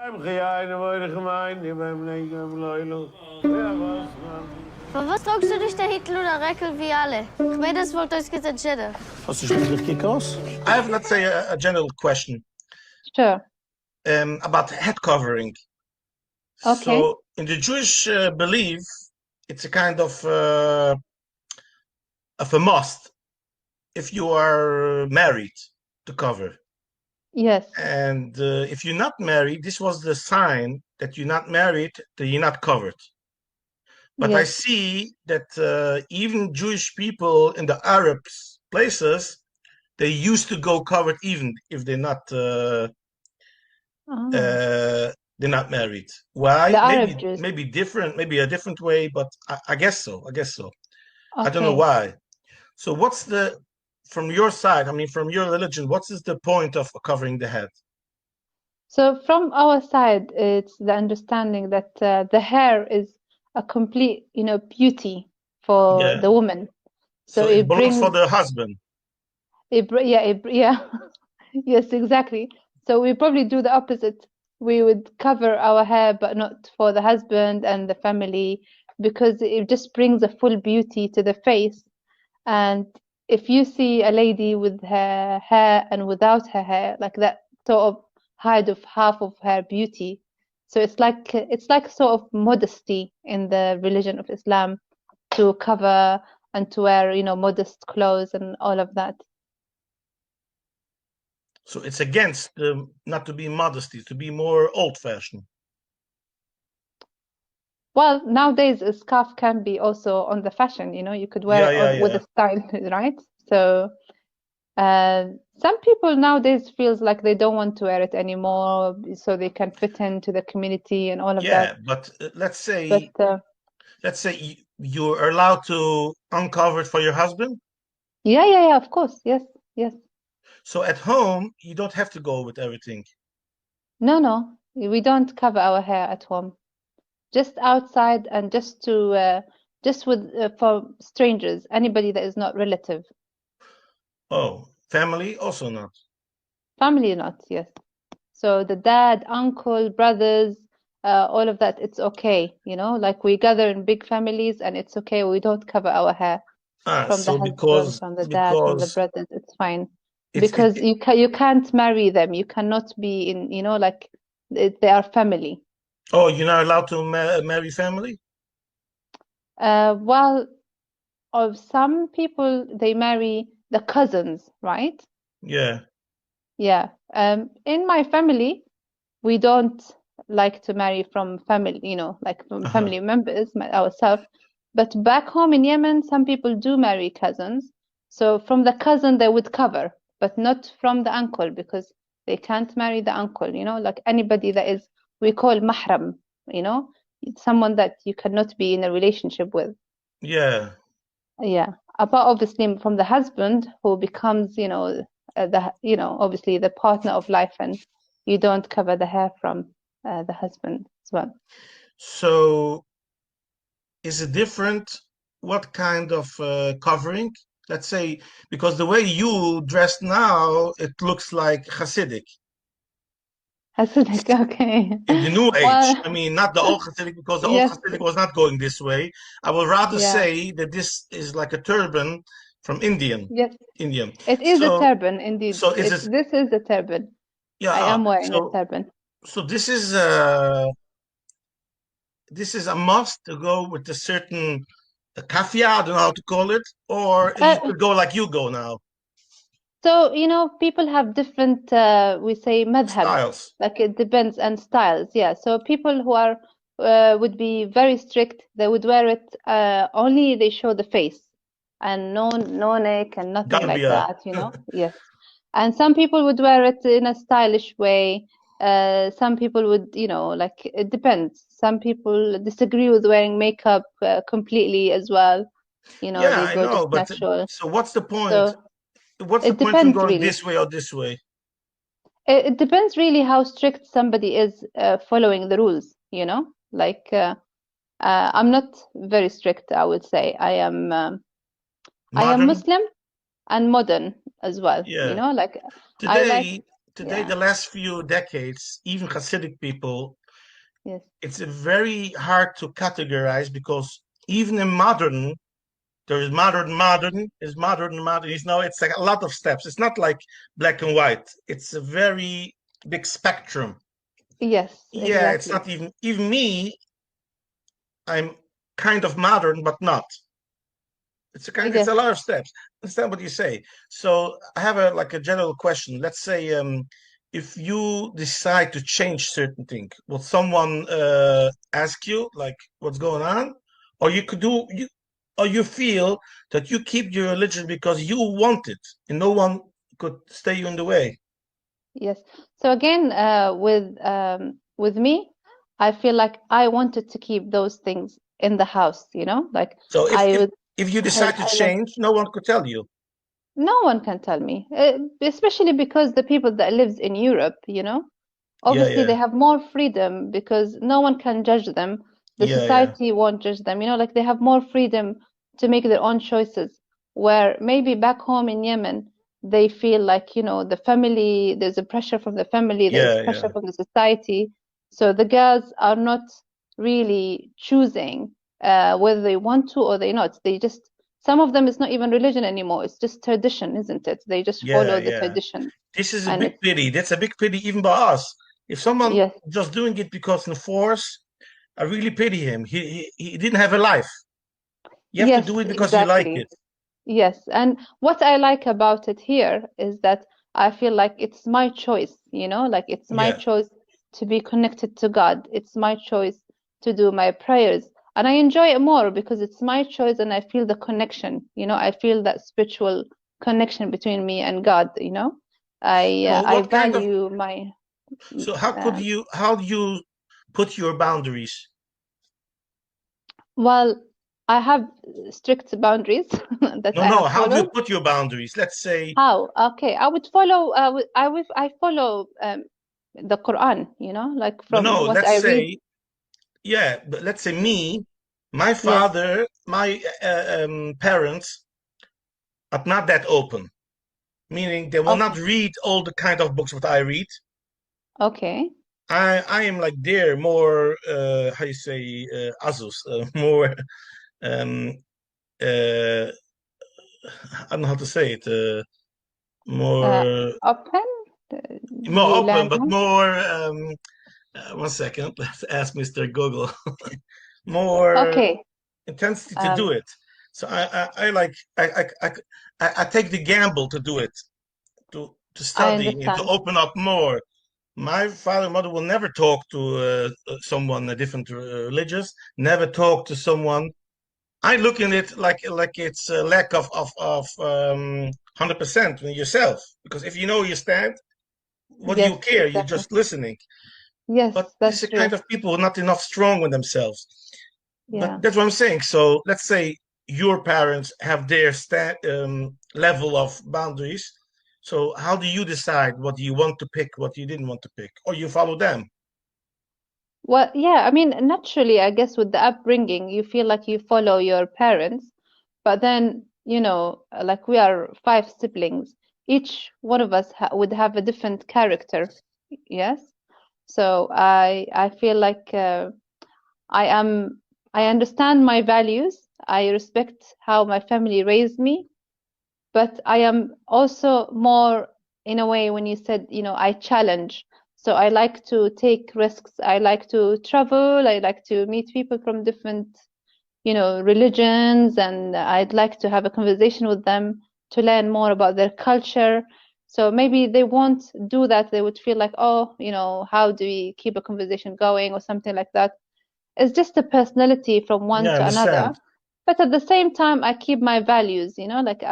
Aber was tragst du dich der Hitler oder Reckel wie alle? Ich meine, das wollte euch gesagt jeder. Hast du schon richtig aus? I have, let's say, a general question Sure. about head covering. Okay. So, in the Jewish belief, it's a kind of a must if you are married to cover. Yes. And if you're not married, this was the sign that you're not married, that you're not covered. But I Yes. see that even Jewish people in the Arab places, they used to go covered even if they're not they're not married. Why? The Arab Jews. Maybe different, maybe a different way, but I guess so. Okay. I don't know why. So what's from your side, I mean, from your religion, what is the point of covering the head? So from our side, it's the understanding that the hair is a complete, beauty for the woman. So it belongs for the husband. Yeah. Yes, exactly. So we probably do the opposite. We would cover our hair, but not for the husband and the family, because it just brings a full beauty to the face. And if you see a lady with her hair and without her hair, like that sort of hide of half of her beauty. So it's like sort of modesty in the religion of Islam to cover and to wear, modest clothes and all of that. So it's against not to be modesty, to be more old-fashioned. Well, nowadays a scarf can be also on the fashion, you could wear it with a style, right? So some people nowadays feels like they don't want to wear it anymore, so they can fit into the community and all of that. Yeah, but let's say you're allowed to uncover it for your husband? Yeah, of course. Yes. So at home, you don't have to go with everything. No, we don't cover our hair at home. Just outside and just for strangers, anybody that is not relative. Oh, family also not? Family not, yes. So the dad, uncle, brothers, all of that, it's okay, like we gather in big families and it's okay. We don't cover our hair from the husband, from the dad, from the brothers, it's fine. Because you can't marry them. You cannot be in, like they are family. Oh, you're not allowed to marry family? Well, of some people, they marry the cousins, right? Yeah. Yeah. In my family, we don't like to marry from family, like from family members ourselves. But back home in Yemen, some people do marry cousins. So from the cousin, they would cover, but not from the uncle, because they can't marry the uncle, like anybody that is, we call mahram, someone that you cannot be in a relationship with. Yeah. Yeah. Apart obviously from the husband who becomes, obviously the partner of life, and you don't cover the hair from the husband as well. So is it different what kind of covering? Let's say, because the way you dress now, it looks like Hasidic. Hasidic, okay. In the new age, I mean, not the old Hasidic, because the old Hasidic was not going this way. I would rather say that this is like a turban from Indian. Yes. Indian. It is a turban, indeed. So this is a turban. Yeah. I am wearing a turban. So this is a must to go with a certain kafia, I don't know how to call it, or you could go like you go now. So, people have different, we say madhab. Styles. Like it depends, and styles, yeah. So people who are would be very strict, they would wear it only they show the face and no neck and nothing like that, Yes. And some people would wear it in a stylish way. Some people would, like it depends. Some people disagree with wearing makeup completely as well. They go I know, but natural. So what's the point? What's the point of going this way or this way? It depends really how strict somebody is following the rules, Like I'm not very strict, I would say. I am Muslim and modern as well. Yeah. Like today today, Yeah. the last few decades, even Hasidic people, Yes. it's very hard to categorize because even in modern, there is modern, is modern. It's like a lot of steps. It's not like black and white. It's a very big spectrum. Yes, Yeah, it's exactly. not even me. I'm kind of modern, but not. It's Yes. a lot of steps. Understand what you say. So I have a general question. Let's say if you decide to change certain thing, will someone ask you like what's going on, or you could do you, or you feel that you keep your religion because you want it, and no one could stay you in the way. Yes. So again, with me, I feel like I wanted to keep those things in the house, like So I would, if you decide to I like, change, no one could tell you. no one can tell me, especially because the people that lives in Europe, Yeah, obviously they yeah, have more freedom because no one can judge them. The yeah, yeah, society won't judge them, like they have more freedom to make their own choices. Where maybe back home in Yemen, they feel like, the family, there's a pressure from the family, there's yeah, pressure yeah, from the society. So the girls are not really choosing whether they want to or they not. They just, some of them, it's not even religion anymore. It's just tradition, isn't it? They just yeah, follow the yeah. tradition. This is a And big it's, pity. That's a big pity even by us. If someone yes, just doing it because in force, I really pity him. He didn't have a life. You have to yes, do it because you like exactly. it. Yes, and what I like about it here is that I feel like it's my choice, like it's my Yeah. choice to be connected to God. It's my choice to do my prayers. And I enjoy it more because it's my choice and I feel the connection, I feel that spiritual connection between me and God, So I what kind of value my so um, how do you put your boundaries? well, I have strict boundaries that No, I no, have how do you followed. put your boundaries? Let's say How? Okay, I would follow. I follow the Quran. Like no, from no, what I let's read. say yeah, but let's say me, my Yes. father, my parents are not that open. Meaning they will not Okay. read all the kind of books what I read. Okay. I am like they're more how you say Azus more um uh I don't know how to say it Uh, more Open. Uh, more you open learn but more. more 1 second, let's ask Mr. Google. More Okay. intensity to do Um, it. So I like I take the gamble to do it, to I study and to understand. open up more. My father and mother will never talk to someone a different religious, never talk to someone. I look in it like it's a lack of 100% in yourself, because if you know you stand, what do Yes, you care? You're exactly. just listening. But Yes, this is that's a kind true. of people who are not enough strong with themselves. Yeah. But that's what I'm saying. So let's say your parents have their level of boundaries. So how do you decide what you want to pick, what you didn't want to pick, or you follow them? Well, yeah, I mean, naturally, I guess with the upbringing, you feel like you follow your parents, but then, like we are five siblings, each one of us ha would have a different character. Yes. So I feel like I am I understand my values. I respect how my family raised me, but I am also more in a way when you said, I challenge. So I like to take risks. I like to travel. I like to meet people from different, religions, and I'd like to have a conversation with them to learn more about their culture. So maybe they won't do that. They would feel like, oh, how do we keep a conversation going or something like that. It's just a personality from one Yeah, I to another. understand. But at the same time, I keep my values, like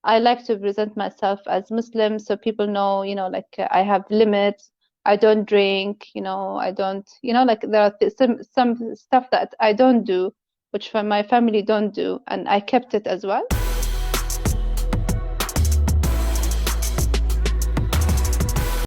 I like to present myself as Muslim so people know, like I have limits. I don't drink, I don't, like there are some stuff that I don't do, which my family don't do, and I kept it as well.